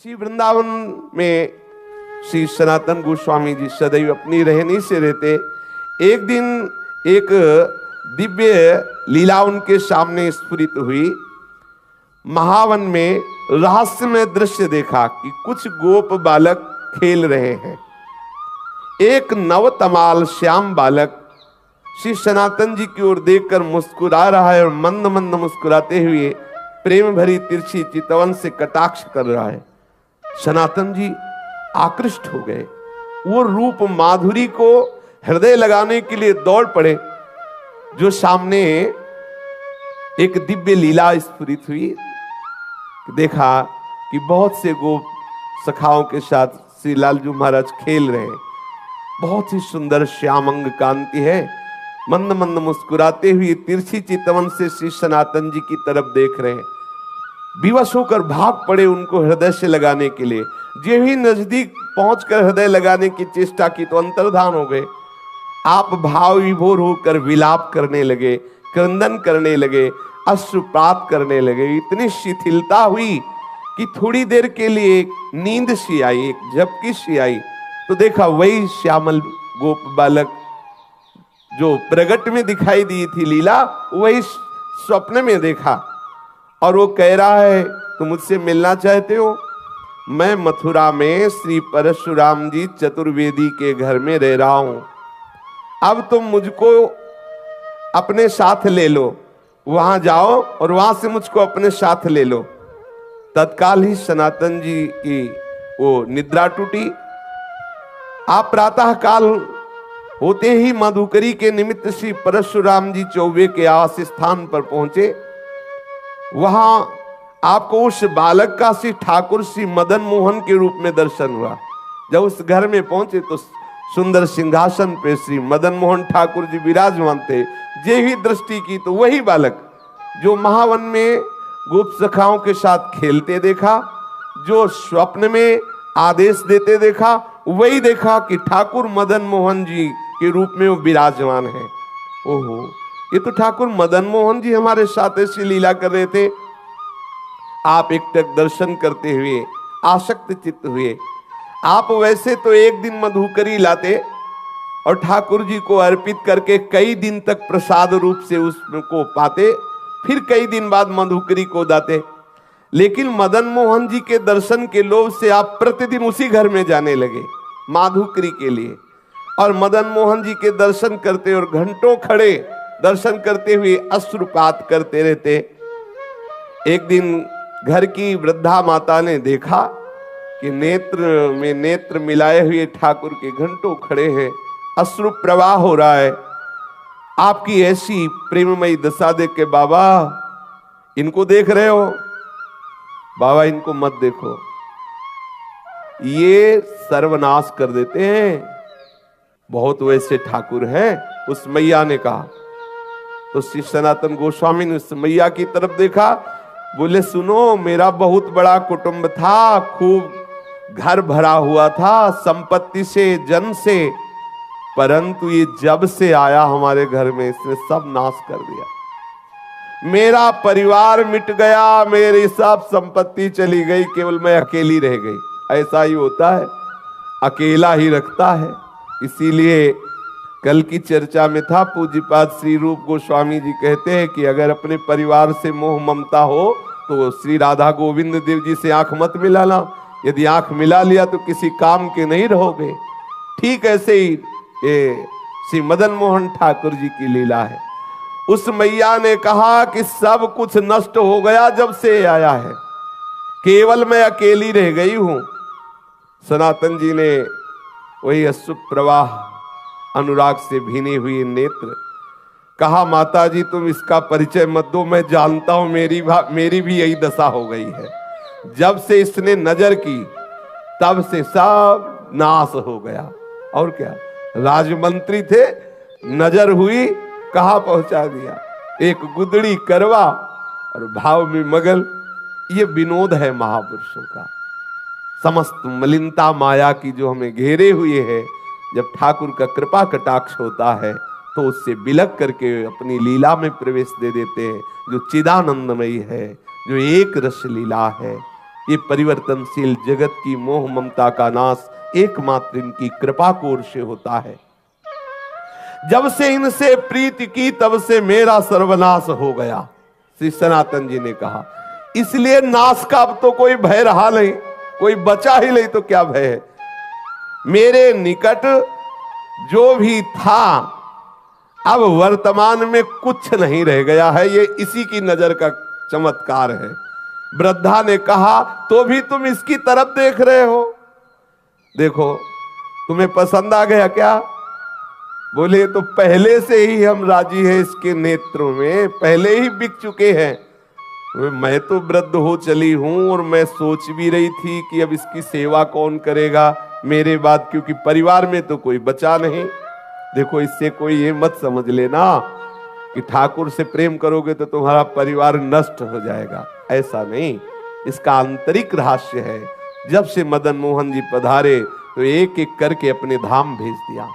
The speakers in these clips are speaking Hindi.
श्री वृंदावन में श्री सनातन गोस्वामी जी सदैव अपनी रहनी से रहते। एक दिन एक दिव्य लीला उनके सामने स्फुरित हुई। महावन में रहस्यमय दृश्य देखा कि कुछ गोप बालक खेल रहे हैं। एक नवतमाल श्याम बालक श्री सनातन जी की ओर देखकर मुस्कुरा रहा है और मंद मंद मुस्कुराते हुए प्रेम भरी तिरछी चितवन से कटाक्ष कर रहा है। सनातन जी आकृष्ट हो गए। वो रूप माधुरी को हृदय लगाने के लिए दौड़ पड़े। जो सामने एक दिव्य लीला स्फुरित हुई, देखा कि बहुत से गोप सखाओं के साथ श्री लालजू महाराज खेल रहे हैं। बहुत ही सुंदर श्यामंग कांति है। मंद मंद मुस्कुराते हुए तिरछी चितवन से श्री सनातन जी की तरफ देख रहे हैं। विवश होकर भाग पड़े उनको हृदय से लगाने के लिए। जो ही नजदीक पहुंचकर हृदय लगाने की चेष्टा की तो अंतर्धान हो गए। आप भाव विभोर होकर विलाप करने लगे, क्रंदन करने लगे, अश्रुपात करने लगे। इतनी शिथिलता हुई कि थोड़ी देर के लिए नींद सी आई, एक झपकी सी आई। तो देखा वही श्यामल गोप बालक जो प्रगट में दिखाई दी थी लीला, वही स्वप्न में देखा। और वो कह रहा है, तुम मुझसे मिलना चाहते हो? मैं मथुरा में श्री परशुराम जी चतुर्वेदी के घर में रह रहा हूं। अब तुम मुझको अपने साथ ले लो। वहां जाओ और वहां से मुझको अपने साथ ले लो। तत्काल ही सनातन जी की वो निद्रा टूटी। आप प्रातः काल होते ही मधुकरी के निमित्त श्री परशुराम जी चौबे के आवास स्थान पर पहुंचे। वहां आपको उस बालक का श्री ठाकुर श्री मदन मोहन के रूप में दर्शन हुआ। जब उस घर में पहुंचे तो सुंदर सिंहासन पे श्री मदन मोहन ठाकुर जी विराजमान थे। जे ही दृष्टि की तो वही बालक जो महावन में गोप सखाओं के साथ खेलते देखा, जो स्वप्न में आदेश देते देखा, वही देखा कि ठाकुर मदन मोहन जी के रूप में वो विराजमान है। ओहो, ये तो ठाकुर मदन मोहन जी हमारे साथ ऐसी लीला कर रहे थे। आप एकटक दर्शन करते हुए आसक्त चित्त हुए। आप वैसे तो एक दिन मधुकरी लाते और ठाकुर जी को अर्पित करके कई दिन तक प्रसाद रूप से उसको पाते, फिर कई दिन बाद मधुकरी को दाते। लेकिन मदन मोहन जी के दर्शन के लोभ से आप प्रतिदिन उसी घर में जाने लगे माधुकरी के लिए। और मदन मोहन जी के दर्शन करते और घंटों खड़े दर्शन करते हुए अश्रुपात करते रहते। एक दिन घर की वृद्धा माता ने देखा कि नेत्र में नेत्र मिलाए हुए ठाकुर के घंटों खड़े हैं, अश्रु प्रवाह हो रहा है। आपकी ऐसी प्रेममयी दशा देख के, बाबा इनको देख रहे हो? बाबा इनको मत देखो, ये सर्वनाश कर देते हैं। बहुत वैसे ठाकुर हैं। उस मैया ने कहा। तो श्री सनातन गोस्वामी ने उस मैया की तरफ देखा, बोले सुनो, मेरा बहुत बड़ा कुटुंब था, खूब घर भरा हुआ था संपत्ति से, जन से, परंतु ये जब से आया हमारे घर में इसने सब नाश कर दिया। मेरा परिवार मिट गया, मेरी सब संपत्ति चली गई, केवल मैं अकेली रह गई। ऐसा ही होता है, अकेला ही रखता है। इसीलिए कल की चर्चा में था, पूज्यपाद श्री रूप गोस्वामी जी कहते हैं कि अगर अपने परिवार से मोह ममता हो तो श्री राधा गोविंद देव जी से आंख मत मिलाना। यदि आंख मिला लिया तो किसी काम के नहीं रहोगे। ठीक ऐसे ही ये श्री मदन मोहन ठाकुर जी की लीला है। उस मैया ने कहा कि सब कुछ नष्ट हो गया जब से आया है, केवल मैं अकेली रह गई हूं। सनातन जी ने वही अश्रु प्रवाह, अनुराग से भीने हुए नेत्र, कहा माता जी तुम इसका परिचय मत दो, मैं जानता हूं मेरी भी यही दशा हो गई है। जब से इसने नजर की तब से सब नाश हो गया। और क्या, राजमंत्री थे, नजर हुई, कहां पहुंचा दिया। एक गुदड़ी करवा और भाव में मगन। ये विनोद है महापुरुषों का। समस्त मलिनता माया की जो हमें घेरे हुए है, जब ठाकुर का कृपा कटाक्ष होता है तो उससे बिलक करके अपनी लीला में प्रवेश दे देते हैं, जो चिदानंदमयी है, जो एक रस लीला है। ये परिवर्तनशील जगत की मोह ममता का नाश एकमात्र इनकी कृपा की ओर से होता है। जब से इनसे प्रीति की तब से मेरा सर्वनाश हो गया, श्री सनातन जी ने कहा। इसलिए नाश का अब तो कोई भय रहा नहीं, कोई बचा ही नहीं तो क्या भय है। मेरे निकट जो भी था अब वर्तमान में कुछ नहीं रह गया है, ये इसी की नजर का चमत्कार है। वृद्धा ने कहा तो भी तुम इसकी तरफ देख रहे हो, देखो तुम्हें पसंद आ गया क्या? बोले तो पहले से ही हम राजी हैं, इसके नेत्रों में पहले ही बिक चुके हैं। मैं तो वृद्ध हो चली हूं और मैं सोच भी रही थी कि अब इसकी सेवा कौन करेगा मेरे बाद, क्योंकि परिवार में तो कोई बचा नहीं। देखो इससे कोई ये मत समझ लेना कि ठाकुर से प्रेम करोगे तो तुम्हारा परिवार नष्ट हो जाएगा, ऐसा नहीं। इसका आंतरिक रहस्य है। जब से मदन मोहन जी पधारे तो एक एक करके अपने धाम भेज दिया,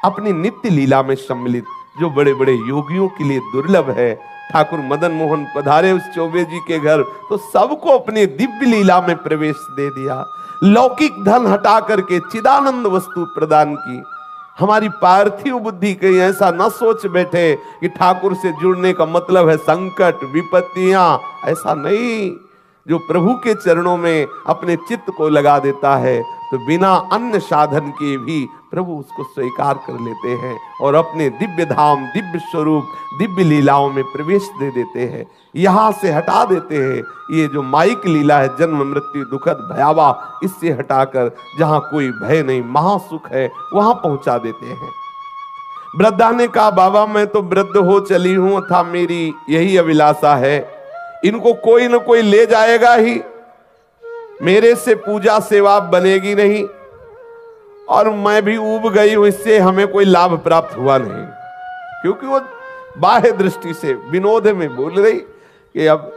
अपनी नित्य लीला में सम्मिलित, जो बड़े बड़े योगियों के लिए दुर्लभ है। ठाकुर मदन मोहन पधारे उस चौबे जी के घर तो सबको अपनी दिव्य लीला में प्रवेश दे दिया। लौकिक धन हटा करके चिदानंद वस्तु प्रदान की। हमारी पार्थिव बुद्धि कहीं ऐसा न सोच बैठे कि ठाकुर से जुड़ने का मतलब है संकट विपत्तियां, ऐसा नहीं। जो प्रभु के चरणों में अपने चित्त को लगा देता है तो बिना अन्य साधन के भी प्रभु उसको स्वीकार कर लेते हैं और अपने दिव्य धाम, दिव्य स्वरूप, दिव्य लीलाओं में प्रवेश दे देते हैं। यहां से हटा देते हैं ये जो माइक लीला है, जन्म मृत्यु दुखद भयावह, इससे हटाकर जहां कोई भय नहीं, महासुख है, वहां पहुंचा देते हैं। वृद्धा ने कहा बाबा मैं तो वृद्ध हो चली हूं, था मेरी यही अभिलाषा है, इनको कोई न कोई ले जाएगा ही, मेरे से पूजा सेवा बनेगी नहीं और मैं भी ऊब गई हूं, इससे हमें कोई लाभ प्राप्त हुआ नहीं। क्योंकि वो बाह्य दृष्टि से विनोद में बोल रही कि अब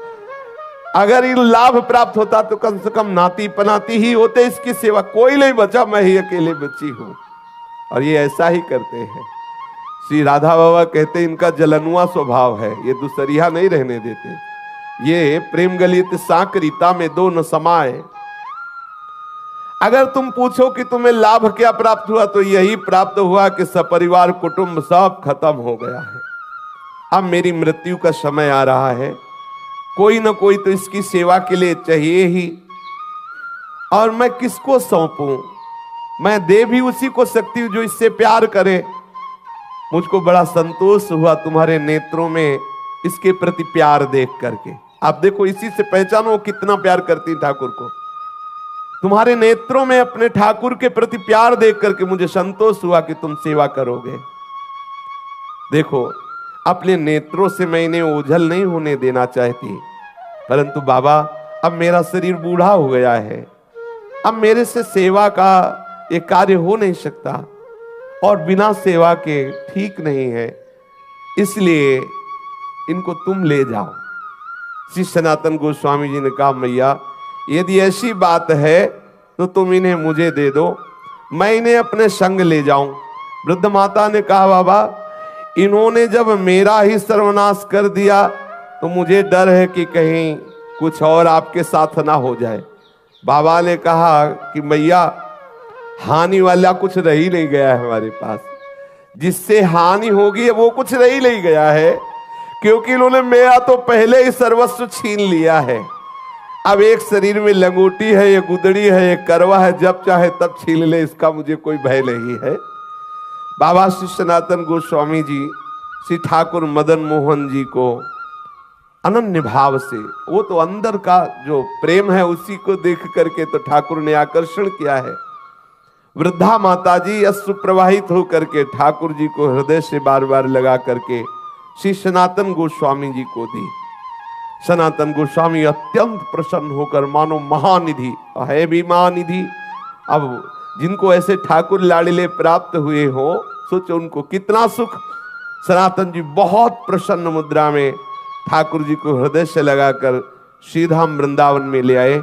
अगर इन लाभ प्राप्त होता तो कम से कम नाती पनाती ही होते, इसकी सेवा कोई नहीं बचा, मैं ही अकेले बची हूं। और ये ऐसा ही करते हैं। श्री राधा बाबा कहते इनका जलनुआ स्वभाव है, ये दूसरिया नहीं रहने देते। ये प्रेम गलित साकरीता में दो न समाए। अगर तुम पूछो कि तुम्हें लाभ क्या प्राप्त हुआ तो यही प्राप्त हुआ कि सपरिवार कुटुंब सब खत्म हो गया है। अब मेरी मृत्यु का समय आ रहा है, कोई ना कोई तो इसकी सेवा के लिए चाहिए ही, और मैं किसको सौंपूं? मैं दे भी उसी को सकती हूं जो इससे प्यार करे। मुझको बड़ा संतोष हुआ तुम्हारे नेत्रों में इसके प्रति प्यार देख करके। आप देखो इसी से पहचानो कितना प्यार करती ठाकुर को। तुम्हारे नेत्रों में अपने ठाकुर के प्रति प्यार देख करके मुझे संतोष हुआ कि तुम सेवा करोगे। देखो अपने नेत्रों से मैं इन्हें ओझल नहीं होने देना चाहती, परंतु बाबा अब मेरा शरीर बूढ़ा हो गया है, अब मेरे से सेवा का ये कार्य हो नहीं सकता और बिना सेवा के ठीक नहीं है, इसलिए इनको तुम ले जाओ। श्री सनातन गोस्वामी जी ने कहा मैया यदि ऐसी बात है तो तुम इन्हें मुझे दे दो, मैं इन्हें अपने संग ले जाऊं। वृद्ध माता ने कहा बाबा इन्होंने जब मेरा ही सर्वनाश कर दिया तो मुझे डर है कि कहीं कुछ और आपके साथ ना हो जाए। बाबा ने कहा कि मैया हानि वाला कुछ रह ही नहीं गया है हमारे पास, जिससे हानि होगी वो कुछ रह ही नहीं गया है, क्योंकि इन्होंने मेरा तो पहले ही सर्वस्व छीन लिया है। अब एक शरीर में लंगोटी है, ये गुदड़ी है, ये करवा है, जब चाहे तब छीन ले, इसका मुझे कोई भय नहीं है। बाबा श्री सनातन गोस्वामी जी श्री ठाकुर मदन मोहन जी को अनन्य भाव से, वो तो अंदर का जो प्रेम है उसी को देख करके तो ठाकुर ने आकर्षण किया है। वृद्धा माता जी अश्रु प्रवाहित होकर के ठाकुर जी को हृदय से बार बार लगा करके श्री सनातन गोस्वामी जी को दी। सनातन गोस्वामी अत्यंत प्रसन्न होकर मानो महानिधि है भी महानिधि, अब जिनको ऐसे ठाकुर लाडले प्राप्त हुए हो सोचो उनको कितना सुख। सनातन जी बहुत प्रसन्न मुद्रा में ठाकुर जी को हृदय से लगाकर श्रीधाम वृंदावन में ले आए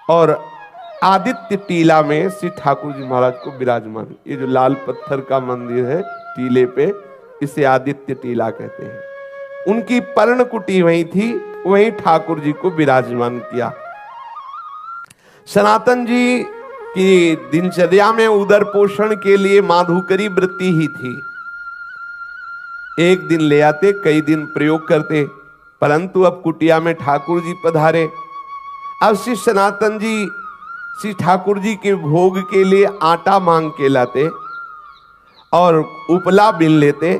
और आदित्य टीला में श्री ठाकुर जी महाराज को विराजमान, ये जो लाल पत्थर का मंदिर है टीले पे, इसे आदित्य टीला कहते हैं। उनकी पर्णकुटी वहीं थी, वहीं ठाकुर जी को विराजमान किया। सनातन जी की दिनचर्या में उदर पोषण के लिए माधुकरी वृत्ति ही थी। एक दिन ले आते, कई दिन प्रयोग करते, परंतु अब कुटिया में ठाकुर जी पधारे। अब श्री सनातन जी श्री ठाकुर जी के भोग के लिए आटा मांग के लाते और उपला बीन लेते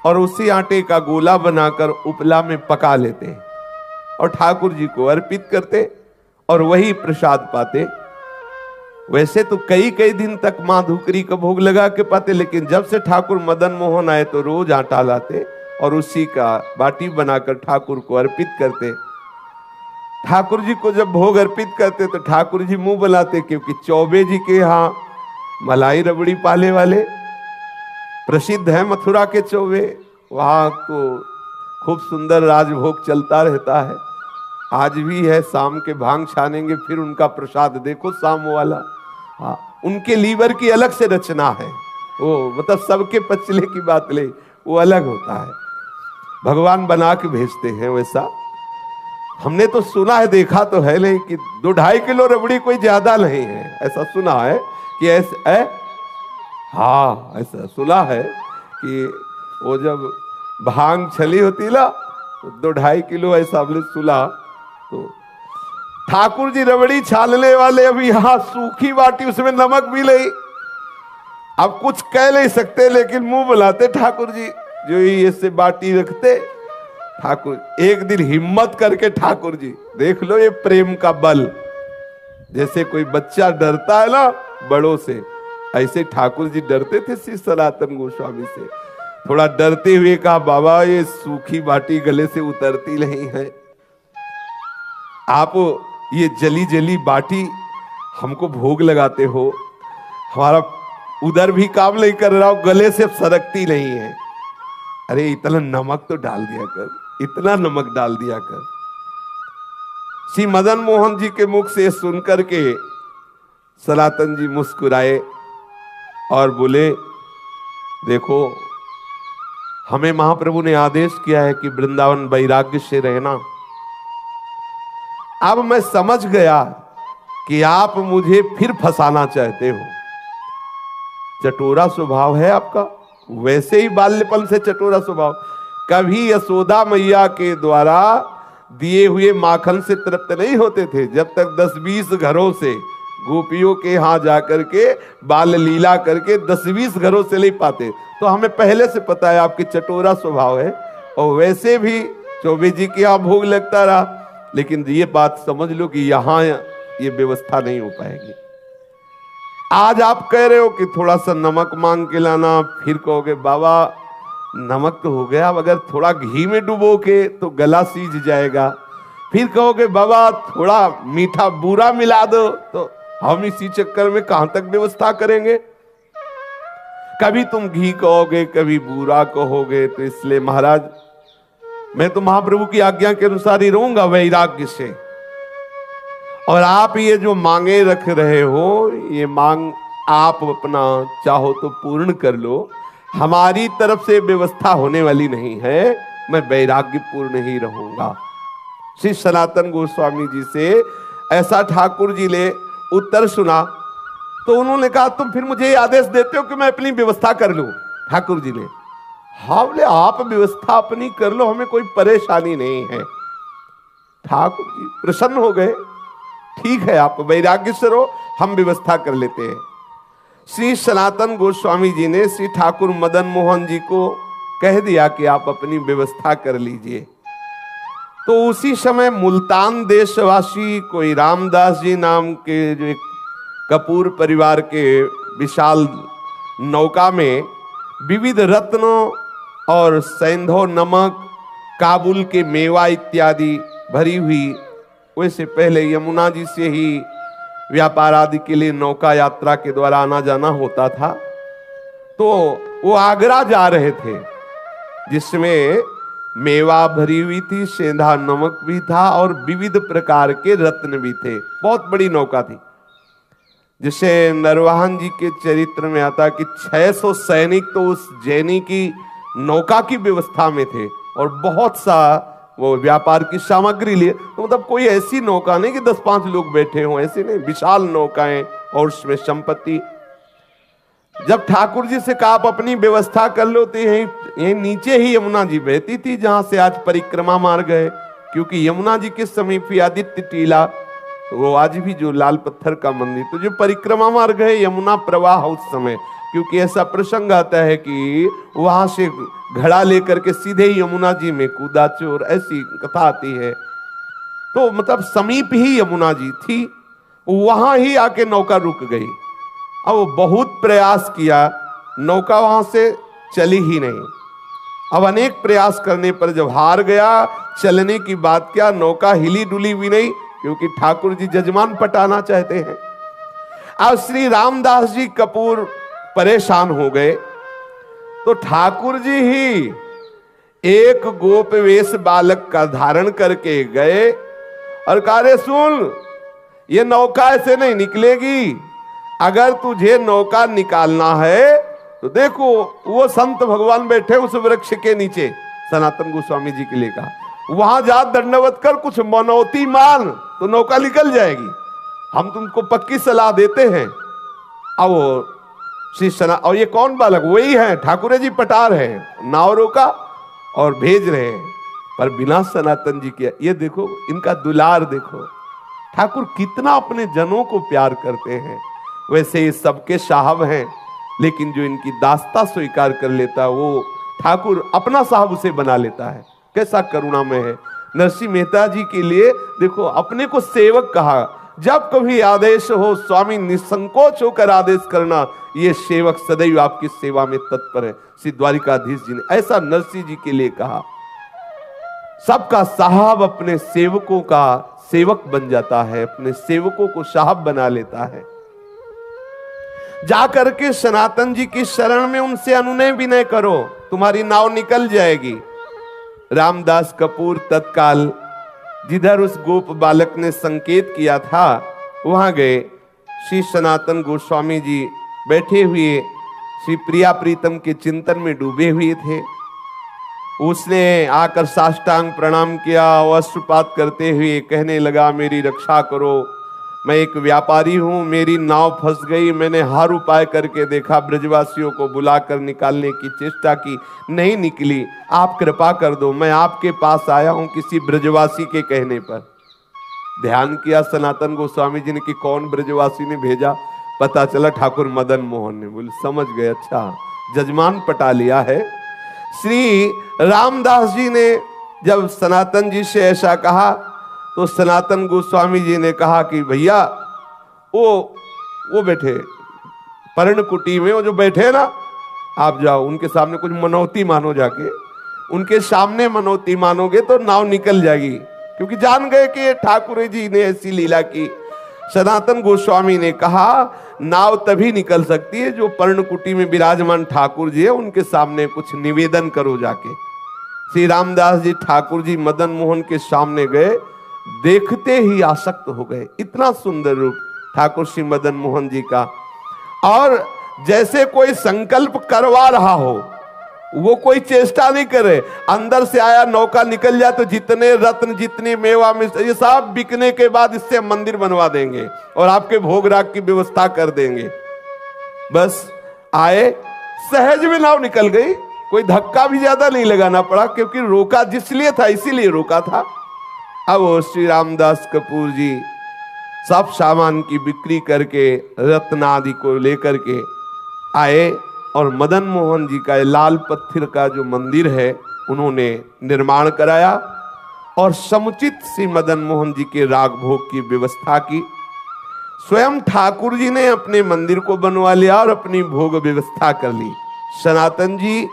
और उसी आटे का गोला बनाकर उपला में पका लेते और ठाकुर जी को अर्पित करते और वही प्रसाद पाते। वैसे तो कई कई दिन तक माधुकरी का भोग लगा के पाते, लेकिन जब से ठाकुर मदन मोहन आए तो रोज आटा लाते और उसी का बाटी बनाकर ठाकुर को अर्पित करते। ठाकुर जी को जब भोग अर्पित करते तो ठाकुर जी मुंह बनाते, क्योंकि चौबे जी के यहाँ मलाई रबड़ी पाले वाले प्रसिद्ध है, मथुरा के चौबे, वहां तो खूब सुंदर राजभोग चलता रहता है। आज भी है, शाम के भांग छानेंगे फिर उनका प्रसाद देखो शाम वाला। हाँ, उनके लीवर की अलग से रचना है, वो मतलब सबके पचले की बात ले, वो अलग होता है, भगवान बना के भेजते हैं वैसा। हमने तो सुना है, देखा तो है नहीं कि 2-2.5 किलो रबड़ी कोई ज्यादा नहीं है, ऐसा सुना है कि ऐसे हाँ ऐसा सुना है कि वो जब भांग छली होती ना तो 2-2.5 किलो ऐसा हमने सुना। तो ठाकुर जी रबड़ी छालने वाले, अभी यहाँ सूखी बाटी, उसमें नमक भी नहीं, अब कुछ कह नहीं सकते, लेकिन मुंह बुलाते ठाकुर जी, जो ही ऐसे बाटी रखते। ठाकुर एक दिन हिम्मत करके, ठाकुर जी देख लो ये प्रेम का बल, जैसे कोई बच्चा डरता है ना बड़ों से, ऐसे ठाकुर जी डरते थे श्री सनातन गोस्वामी से। थोड़ा डरते हुए कहा, बाबा ये सूखी बाटी गले से उतरती नहीं है, आप ये जली जली बाटी हमको भोग लगाते हो, हमारा उधर भी काम नहीं कर रहा हो, गले से सरकती नहीं है। अरे इतना नमक तो डाल दिया कर, इतना नमक डाल दिया कर। श्री मदन मोहन जी के मुख से सुनकर के सनातन जी मुस्कुराए और बोले, देखो हमें महाप्रभु ने आदेश किया है कि वृंदावन वैराग्य से रहना। अब मैं समझ गया कि आप मुझे फिर फंसाना चाहते हो, चटोरा स्वभाव है आपका, वैसे ही बाल्यपन से चटोरा स्वभाव। कभी यशोदा मैया के द्वारा दिए हुए माखन से तृप्त नहीं होते थे, जब तक 10-20 घरों से गोपियों के यहाँ जाकर के बाल लीला करके 10-20 घरों से नहीं पाते। तो हमें पहले से पता है आपकी चटोरा स्वभाव है, और वैसे भी चौबे जी के यहाँ भोग लगता रहा, लेकिन ये बात समझ लो कि यहाँ ये व्यवस्था नहीं हो पाएगी। आज आप कह रहे हो कि थोड़ा सा नमक मांग के लाना, फिर कहोगे बाबा नमक तो हो गया, अगर थोड़ा घी में डुबो के तो गला सीज जाएगा, फिर कहोगे बाबा थोड़ा मीठा बूरा मिला दो, तो हम इसी चक्कर में कहां तक व्यवस्था करेंगे। कभी तुम घी कहोगे, कभी बूरा कहोगे, तो इसलिए महाराज मैं तो महाप्रभु की आज्ञा के अनुसार ही रहूंगा वैराग्य से। और आप ये जो मांगे रख रहे हो, ये मांग आप अपना चाहो तो पूर्ण कर लो, हमारी तरफ से व्यवस्था होने वाली नहीं है, मैं वैराग्य पूर्ण ही रहूंगा। श्री सनातन गोस्वामी जी से ऐसा ठाकुर जी ने उत्तर सुना, तो उन्होंने कहा तुम फिर मुझे आदेश देते हो कि मैं अपनी व्यवस्था कर लूं। ठाकुर जी ने हाँ बोले, आप व्यवस्था अपनी कर लो, हमें कोई परेशानी नहीं है। ठाकुर जी प्रसन्न हो गए, ठीक है आप वैराग्य से रहो, हम व्यवस्था कर लेते हैं। श्री सनातन गोस्वामी जी ने श्री ठाकुर मदन मोहन जी को कह दिया कि आप अपनी व्यवस्था कर लीजिए। तो उसी समय मुल्तान देशवासी कोई रामदास जी नाम के जो एक कपूर परिवार के विशाल नौका में विविध रत्नों और सैंधव नमक, काबुल के मेवा इत्यादि भरी हुई, वैसे पहले यमुना जी से ही व्यापार आदि के लिए नौका यात्रा के द्वारा आना जाना होता था। तो वो आगरा जा रहे थे, जिसमें मेवा भरी हुई थी, सेंधा नमक भी था और विविध प्रकार के रत्न भी थे। बहुत बड़ी नौका थी, जिसे नरवाहन जी के चरित्र में आता कि 600 सैनिक तो उस जैनी की नौका की व्यवस्था में थे और बहुत सा वो व्यापार की सामग्री लिए। तो मतलब कोई ऐसी नौका नहीं कि 10-5 लोग बैठे हों, ऐसे नहीं, विशाल नौकाएं और उसमें संपत्ति। जब ठाकुर जी से कहा आप अपनी व्यवस्था कर लो, तो यहीं नीचे ही यमुना जी बहती थी, जहां से आज परिक्रमा मार्ग है। क्योंकि यमुना जी के समीप ही आदित्य टीला, वो आज भी जो लाल पत्थर का मंदिर, तो जो परिक्रमा मार्ग है यमुना प्रवाह उस समय, क्योंकि ऐसा प्रसंग आता है कि वहां से घड़ा लेकर के सीधे ही यमुना जी में कूदा चोर, ऐसी कथा आती है। तो मतलब समीप ही यमुना जी थी, वहां ही आके नौका रुक गई। अब बहुत प्रयास किया, नौका वहां से चली ही नहीं। अब अनेक प्रयास करने पर जब हार गया, चलने की बात क्या, नौका हिली डुली भी नहीं, क्योंकि ठाकुर जी जजमान पटाना चाहते हैं। अब श्री रामदास जी कपूर परेशान हो गए, तो ठाकुर जी ही एक गोप वेश बालक का धारण करके गए और कहा, रे सुन, ये नौका ऐसे नहीं निकलेगी, अगर तुझे नौका निकालना है तो देखो वो संत भगवान बैठे उस वृक्ष के नीचे, सनातन गोस्वामी जी के लिए कहा, वहां जा दंडवत कर, कुछ मनौती मान तो नौका निकल जाएगी, हम तुमको पक्की सलाह देते हैं। अब वो श्री सना, और ये कौन बालक, वही है ठाकुर जी पटा रहे हैं, नाव रोका और भेज रहे हैं, पर बिना सनातन जी के। ये देखो इनका दुलार देखो, ठाकुर कितना अपने जनों को प्यार करते हैं। वैसे ये सबके साहब हैं, लेकिन जो इनकी दास्ता स्वीकार कर लेता है, वो ठाकुर अपना साहब उसे बना लेता है। कैसा करुणामय है। नरसिंह मेहता जी के लिए देखो, अपने को सेवक कहा, जब कभी आदेश हो स्वामी निसंकोच होकर आदेश करना, ये सेवक सदैव आपकी सेवा में तत्पर है। श्री द्वारिकाधीश जी ने ऐसा नरसिंह जी के लिए कहा। सबका साहब अपने सेवकों का सेवक बन जाता है, अपने सेवकों को साहब बना लेता है। जाकर के सनातन जी की शरण में उनसे अनुनय विनय करो, तुम्हारी नाव निकल जाएगी। रामदास कपूर तत्काल जिधर उस गोप बालक ने संकेत किया था वहां गए। श्री सनातन गोस्वामी जी बैठे हुए श्री प्रिया प्रीतम के चिंतन में डूबे हुए थे। उसने आकर साष्टांग प्रणाम किया, अश्रुपात करते हुए कहने लगा, मेरी रक्षा करो, मैं एक व्यापारी हूं, मेरी नाव फंस गई, मैंने हर उपाय करके देखा, ब्रजवासियों को बुलाकर निकालने की चेष्टा की, नहीं निकली, आप कृपा कर दो, मैं आपके पास आया हूं किसी ब्रजवासी के कहने पर। ध्यान किया सनातन गोस्वामी जी ने कि कौन ब्रजवासी ने भेजा, पता चला ठाकुर मदन मोहन ने। बोले समझ गए, अच्छा जजमान पटा लिया है। श्री रामदास जी ने जब सनातन जी से ऐसा कहा तो सनातन गोस्वामी जी ने कहा कि भैया वो बैठे पर्णकुटी में, वो जो बैठे ना, आप जाओ उनके सामने कुछ मनौती मानो, जाके उनके सामने मनौती मानोगे तो नाव निकल जाएगी। क्योंकि जान गए कि ठाकुर जी ने ऐसी लीला की। सनातन गोस्वामी ने कहा नाव तभी निकल सकती है जो पर्णकुटी में विराजमान ठाकुर जी है उनके सामने कुछ निवेदन करो जाके। श्री रामदास जी ठाकुर जी मदन मोहन के सामने गए, देखते ही आसक्त हो गए। इतना सुंदर रूप ठाकुर श्री मदन मोहन जी का, और जैसे कोई संकल्प करवा रहा हो, वो कोई चेष्टा नहीं करे, अंदर से आया नौका निकल जाए तो जितने रत्न जितने मेवा में ये सब बिकने के बाद इससे मंदिर बनवा देंगे और आपके भोग राग की व्यवस्था कर देंगे। बस आए, सहज में नाव निकल गई, कोई धक्का भी ज्यादा नहीं लगाना पड़ा, क्योंकि रोका जिसलिए था इसीलिए रोका था। अब श्री रामदास कपूर जी सब सामान की बिक्री करके रत्न आदि को लेकर के आए और मदन मोहन जी का लाल पत्थर का जो मंदिर है उन्होंने निर्माण कराया और समुचित श्री मदन मोहन जी के राग भोग की व्यवस्था की। स्वयं ठाकुर जी ने अपने मंदिर को बनवा लिया और अपनी भोग व्यवस्था कर ली। सनातन जी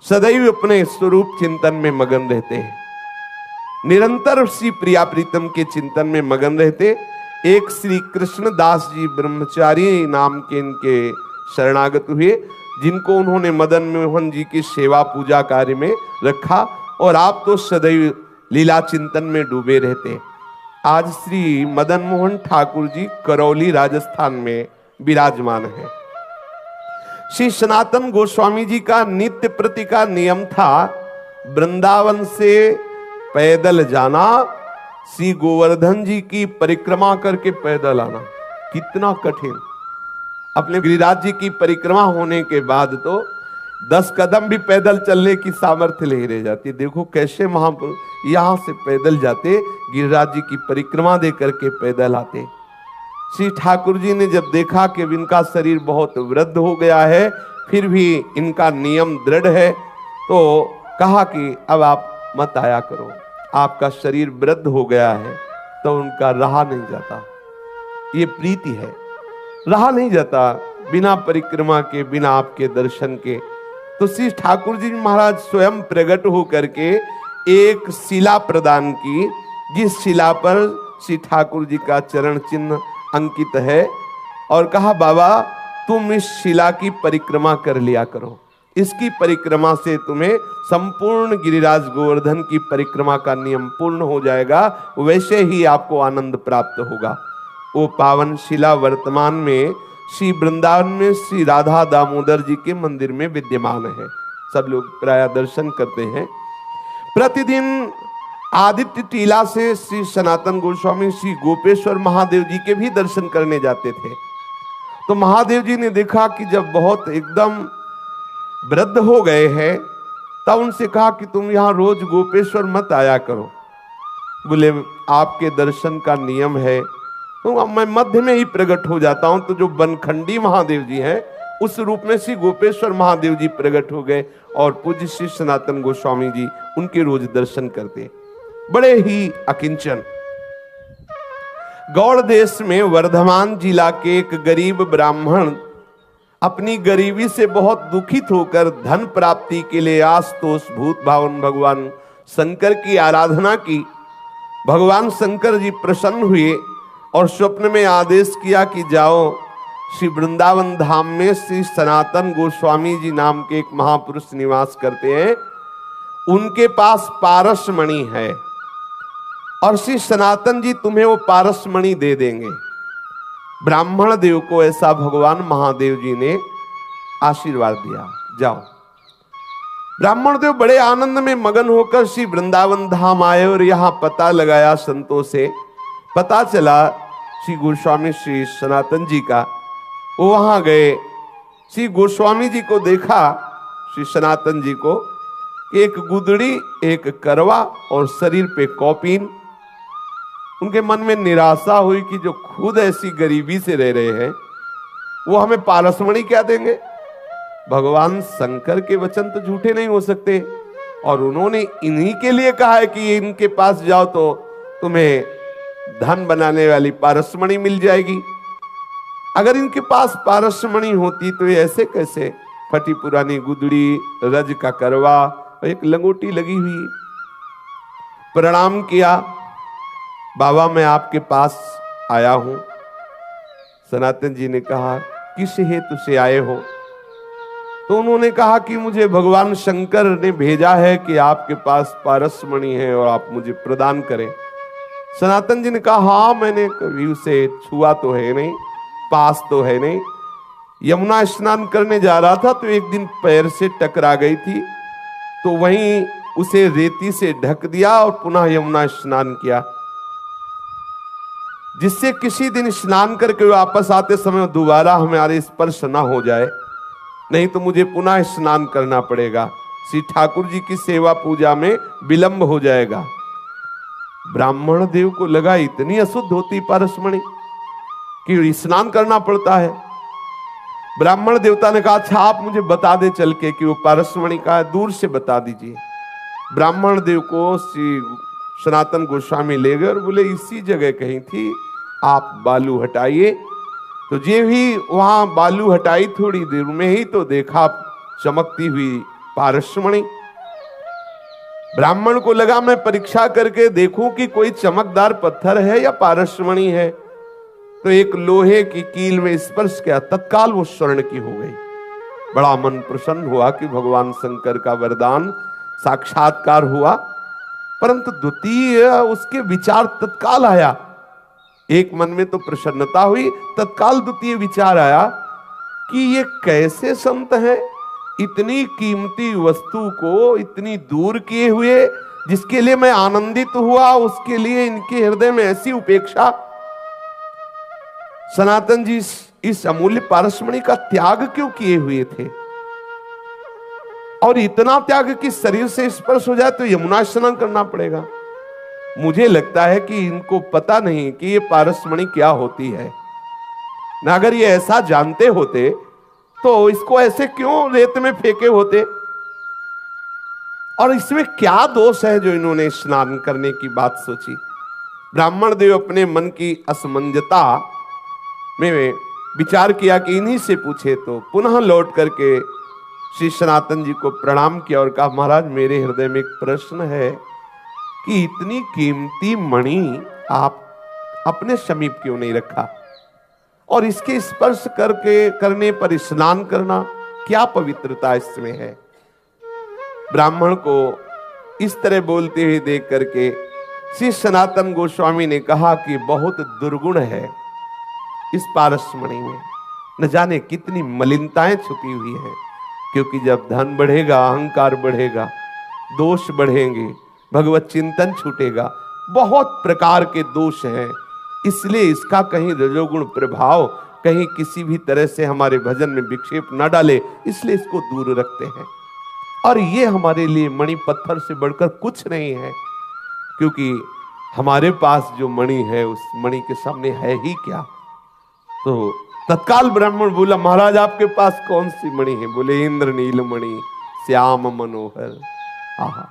सदैव अपने स्वरूप चिंतन में मगन रहते हैं, निरंतर श्री प्रिया प्रीतम के चिंतन में मगन रहते। एक श्री कृष्णदास जी ब्रह्मचारी नाम के इनके शरणागत हुए, जिनको उन्होंने मदन मोहन जी की सेवा पूजा कार्य में रखा, और आप तो सदैव लीला चिंतन में डूबे रहते। आज श्री मदन मोहन ठाकुर जी करौली राजस्थान में विराजमान है। श्री सनातन गोस्वामी जी का नित्य प्रति का नियम था, वृंदावन से पैदल जाना, श्री गोवर्धन जी की परिक्रमा करके पैदल आना कितना कठिन। अपने गिरिराज जी की परिक्रमा होने के बाद तो 10 कदम भी पैदल चलने की सामर्थ्य नहीं रह जाती। देखो कैसे महापुरुष यहां से पैदल जाते, गिरिराज जी की परिक्रमा दे करके पैदल आते। श्री ठाकुर जी ने जब देखा कि इनका शरीर बहुत वृद्ध हो गया है, फिर भी इनका नियम दृढ़ है, तो कहा कि अब आप मत आया करो, आपका शरीर वृद्ध हो गया है। तो उनका रहा नहीं जाता, ये प्रीति है, रहा नहीं जाता बिना परिक्रमा के, बिना आपके दर्शन के। तो श्री ठाकुर जी महाराज स्वयं प्रकट होकर के एक शिला प्रदान की, जिस शिला पर श्री ठाकुर जी का चरण चिन्ह अंकित है, और कहा बाबा तुम इस शिला की परिक्रमा कर लिया करो, इसकी परिक्रमा से तुम्हें संपूर्ण गिरिराज गोवर्धन की परिक्रमा का नियम पूर्ण हो जाएगा, वैसे ही आपको आनंद प्राप्त होगा। वो पावन शिला वर्तमान में श्री वृंदावन में श्री राधा दामोदर जी के मंदिर में विद्यमान है। सब लोग प्राय दर्शन करते हैं। प्रतिदिन आदित्य टीला से श्री सनातन गोस्वामी श्री गोपेश्वर महादेव जी के भी दर्शन करने जाते थे। तो महादेव जी ने देखा कि जब बहुत एकदम वृद्ध हो गए हैं, तब उनसे कहा कि तुम यहां रोज गोपेश्वर मत आया करो। बोले आपके दर्शन का नियम है, तो मैं मध्य में ही प्रकट हो जाता हूं। तो जो बनखंडी महादेव जी हैं, उस रूप में श्री गोपेश्वर महादेव जी प्रकट हो गए, और पूज्य श्री सनातन गोस्वामी जी उनके रोज दर्शन करते, बड़े ही अकिंचन। गौड़ देश में वर्धमान जिला के एक गरीब ब्राह्मण अपनी गरीबी से बहुत दुखित होकर धन प्राप्ति के लिए आशुतोष भूत भावन भगवान शंकर की आराधना की। भगवान शंकर जी प्रसन्न हुए और स्वप्न में आदेश किया कि जाओ श्री वृंदावन धाम में श्री सनातन गोस्वामी जी नाम के एक महापुरुष निवास करते हैं, उनके पास पारसमणि है, और श्री सनातन जी तुम्हें वो पारसमणि दे देंगे। ब्राह्मण देव को ऐसा भगवान महादेव जी ने आशीर्वाद दिया, जाओ। ब्राह्मण देव बड़े आनंद में मगन होकर श्री वृंदावन धाम आए, और यहां पता लगाया संतों से, पता चला श्री गोस्वामी श्री सनातन जी का। वो वहां गए, श्री गोस्वामी जी को देखा, श्री सनातन जी को, एक गुदड़ी, एक करवा और शरीर पे कौपीन। उनके मन में निराशा हुई कि जो खुद ऐसी गरीबी से रह रहे हैं, वो हमें पारसमणि क्या देंगे। भगवान शंकर के वचन तो झूठे नहीं हो सकते, और उन्होंने इन्हीं के लिए कहा है कि इनके पास जाओ तो तुम्हें धन बनाने वाली पारसमणि मिल जाएगी। अगर इनके पास पारसमणि होती तो ये ऐसे कैसे, फटी पुरानी गुदड़ी, रज का करवा, एक लंगोटी लगी हुई। प्रणाम किया, बाबा मैं आपके पास आया हूं। सनातन जी ने कहा किस हेतु से आए हो। तो उन्होंने कहा कि मुझे भगवान शंकर ने भेजा है कि आपके पास पारसमणि है और आप मुझे प्रदान करें। सनातन जी ने कहा हाँ, मैंने कभी उसे छुआ तो है नहीं, पास तो है नहीं। यमुना स्नान करने जा रहा था तो एक दिन पैर से टकरा गई थी, तो वहीं उसे रेती से ढक दिया और पुनः यमुना स्नान किया, जिससे किसी दिन स्नान करके वापस आते समय दोबारा हमारे स्पर्श ना हो जाए, नहीं तो मुझे पुनः स्नान करना पड़ेगा, श्री ठाकुर जी की सेवा पूजा में विलंब हो जाएगा। ब्राह्मण देव को लगा इतनी अशुद्ध होती पारसमणि कि स्नान करना पड़ता है। ब्राह्मण देवता ने कहा अच्छा आप मुझे बता दे चल के कि वो पारसमणि का है, दूर से बता दीजिए। ब्राह्मण देव को श्री सनातन गोस्वामी ले गए और बोले इसी जगह कहीं थी, आप बालू हटाइए। तो जे भी वहां बालू हटाई, थोड़ी देर में ही तो देखा चमकती हुई पारसमणि। ब्राह्मण को लगा मैं परीक्षा करके देखूं कि कोई चमकदार पत्थर है या पारसमणि है। तो एक लोहे की कील में स्पर्श किया, तत्काल वो स्वर्ण की हो गई। बड़ा मन प्रसन्न हुआ कि भगवान शंकर का वरदान साक्षात्कार हुआ। परंतु द्वितीय उसके विचार तत्काल आया, एक मन में तो प्रसन्नता हुई, तत्काल द्वितीय विचार आया कि ये कैसे संत हैं, इतनी कीमती वस्तु को इतनी दूर किए हुए जिसके लिए मैं आनंदित हुआ, उसके लिए इनके हृदय में ऐसी उपेक्षा। सनातन जी इस अमूल्य पारसमणि का त्याग क्यों किए हुए थे? और इतना त्याग कि शरीर से स्पर्श हो जाए तो यमुना स्नान करना पड़ेगा। मुझे लगता है कि इनको पता नहीं कि ये पारसमणि क्या होती है। ना अगर ये ऐसा जानते होते तो इसको ऐसे क्यों रेत में फेंके होते? और इसमें क्या दोष है जो इन्होंने स्नान करने की बात सोची? ब्राह्मण देव अपने मन की असमंजता में विचार किया कि इन्हीं से पूछे, तो पुनः लौट करके श्री सनातन जी को प्रणाम किया और कहा, महाराज मेरे हृदय में एक प्रश्न है कि इतनी कीमती मणि आप अपने समीप क्यों नहीं रखा, और इसके स्पर्श करने पर स्नान करना, क्या पवित्रता इसमें है? ब्राह्मण को इस तरह बोलते हुए देख करके श्री सनातन गोस्वामी ने कहा कि बहुत दुर्गुण है इस पारसमणि में, न जाने कितनी मलिनताएं छुपी हुई हैं। क्योंकि जब धन बढ़ेगा, अहंकार बढ़ेगा, दोष बढ़ेंगे, भगवत चिंतन छूटेगा, बहुत प्रकार के दोष हैं। इसलिए इसका कहीं रजोगुण प्रभाव कहीं किसी भी तरह से हमारे भजन में विक्षेप न डाले, इसलिए इसको दूर रखते हैं। और ये हमारे लिए मणि पत्थर से बढ़कर कुछ नहीं है, क्योंकि हमारे पास जो मणि है उस मणि के सामने है ही क्या। तो तत्काल ब्राह्मण बोला, महाराज आपके पास कौन सी मणि है? बोले, इंद्रनील मणि श्याम मनोहर। आहा,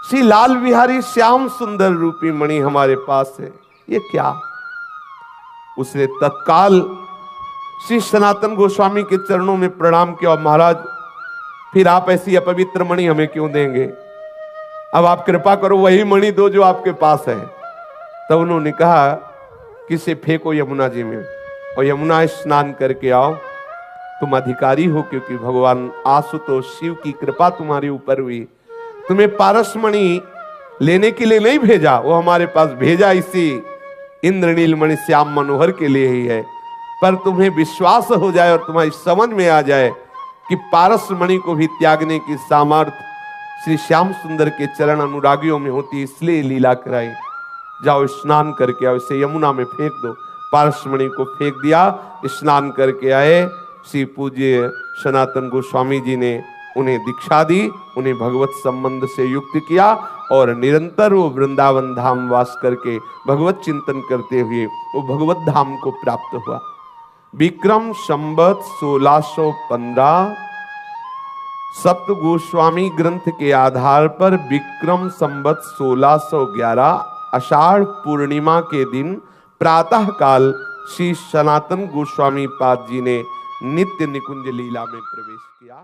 श्री लाल बिहारी श्याम सुंदर रूपी मणि हमारे पास है, ये क्या? उसने तत्काल श्री सनातन गोस्वामी के चरणों में प्रणाम किया, महाराज फिर आप ऐसी अपवित्र मणि हमें क्यों देंगे? अब आप कृपा करो, वही मणि दो जो आपके पास है। तब उन्होंने कहा कि इसे फेंको यमुना जी में और यमुना स्नान करके आओ, तुम अधिकारी हो, क्योंकि भगवान आशुतोष शिव की कृपा तुम्हारे ऊपर हुई। तुम्हें पारसमणि लेने के लिए नहीं भेजा, वो हमारे पास भेजा इसी इंद्रनील मणि श्याम मनोहर के लिए ही है। पर तुम्हें विश्वास हो जाए और तुम्हारी समझ में आ जाए कि पारसमणि को भी त्यागने की सामर्थ्य श्री श्याम सुंदर के चरण अनुरागियों में होती, इसलिए लीला कराई। जाओ स्नान करके आओ, इसे यमुना में फेंक दो। पारसमणि को फेंक दिया, स्नान करके आए। श्री पूज्य सनातन गोस्वामी जी ने उन्हें दीक्षा दी, उन्हें भगवत संबंध से युक्त किया और निरंतर वो वृंदावन धाम वास करके भगवत चिंतन करते हुए वो भगवत धाम को प्राप्त हुआ। विक्रम संवत 1615 सप्त गोस्वामी ग्रंथ के आधार पर विक्रम संवत 1611 आषाढ़ पूर्णिमा के दिन प्रातः काल श्री सनातन गोस्वामी पाद जी ने नित्य निकुंज लीला में प्रवेश किया।